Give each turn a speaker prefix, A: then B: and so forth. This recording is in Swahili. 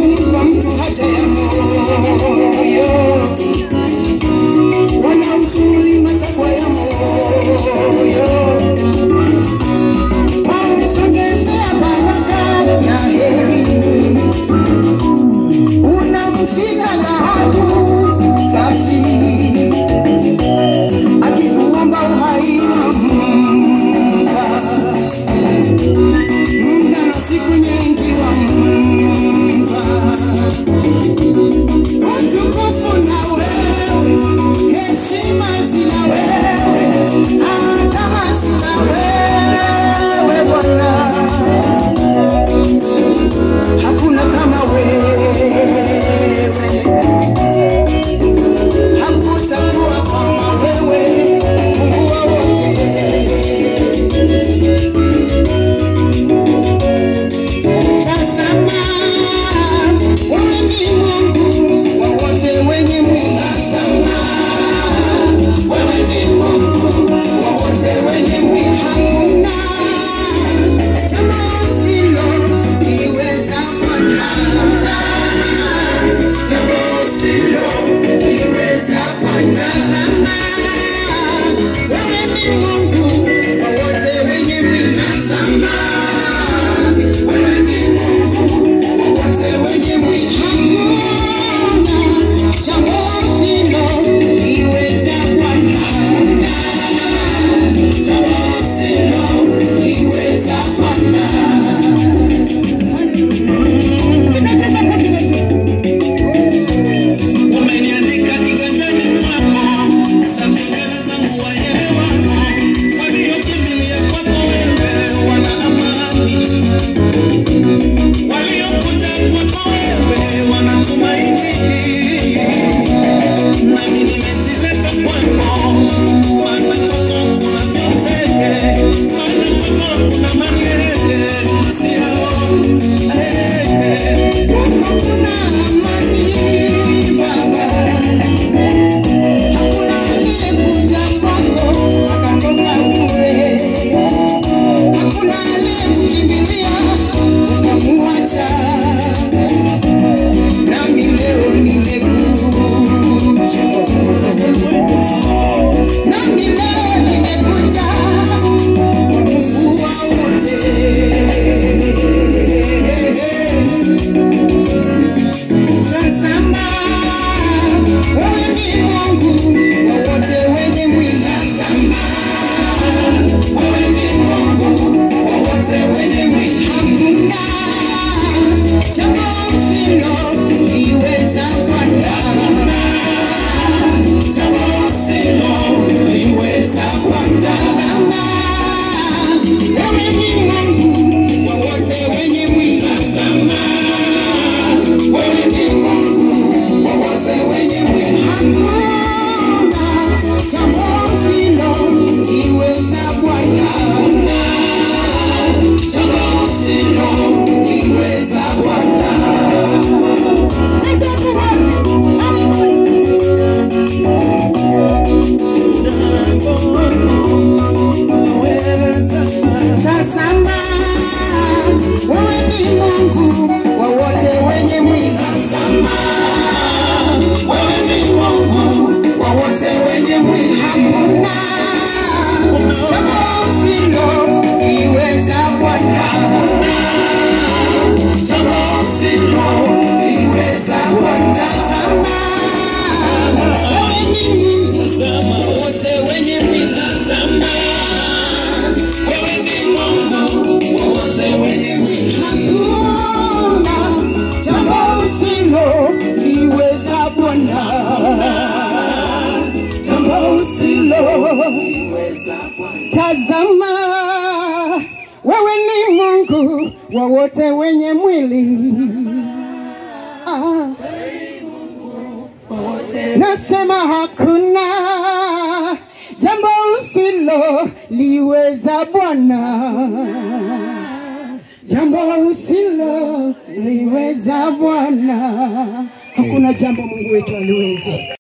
A: kumpa mtu haja ya moyo, wala usuli matakwa ya moyo. Wamsogezea baraka ya heri, unamfika dhahabu safi, akikuomba uhai wampa, muda na siku nyingi wampa. Utukufu na wewe, heshima zina wewe, adama zina wewe Bwana. Hakuna kama wewe, hakutakuwa kama wewe, Mungu wa wote. Tazama, wewe ni Mungu wa wote wenye mwili. Tazama, wewe ni Mungu wa wote wenye mwili. Hakuna jambo usiloliweza Bwana, jambo usiloliweza Bwana. Tazama, wewe ni Mungu wa wote wenye mwili. Tazama, wewe ni Mungu wa wote wenye mwili. Hakuna jambo usiloliweza Bwana, jambo usiloliweza Bwana.
B: Umeniandika kiganjani mwako, sabegani zangu waelewe wako, waliokimbilia kwako wewe wana amani, waliokuja kwako wewe wanatumaini. Nami nimejileta kwako, maana kwako kuna vyote, maana kwako kuna maneno nasiyaona.
A: Hakuna amani Baba, hakuna aliyekuja kwako akatoka bure, hakuna aliyekukimbilia ukamwacha. Nami leo nimekuja, nami leo nimekuja kwa Mungu wa wote. Tazama, wewe ni Mungu wa wote wenye mwili. Tazama, wewe ni Mungu wa wote wenye mwili. Hakuna jambo usiloliweza Bwana, jambo usiloliweza Bwana. Tazama, wewe ni Mungu wa wote wenye mwili. Tazama, wewe ni Mungu wa wote wenye mwili. Hakuna jambo usiloliweza Bwana, jambo usiloliweza Bwana. Tazama, wewe ni Mungu wa wote wenye mwili. Tazama, wewe ni Mungu wa wote wenye mwili. Hakuna jambo usiloliweza Bwana, jambo usiloliweza Bwana. Tazama, wewe ni Mungu wa wote wenye mwili. Tazama, wewe ni Mungu wa wote wenye mwili. Hakuna jambo usiloliweza Bwana, jambo usiloliweza Bwana. Tazama, wewe ni Mungu wa wote wenye mwili. Nasema hakuna jambo usiloliweza Bwana, jambo usiloliweza Bwana. Hakuna jambo Mungu wetu aliweza.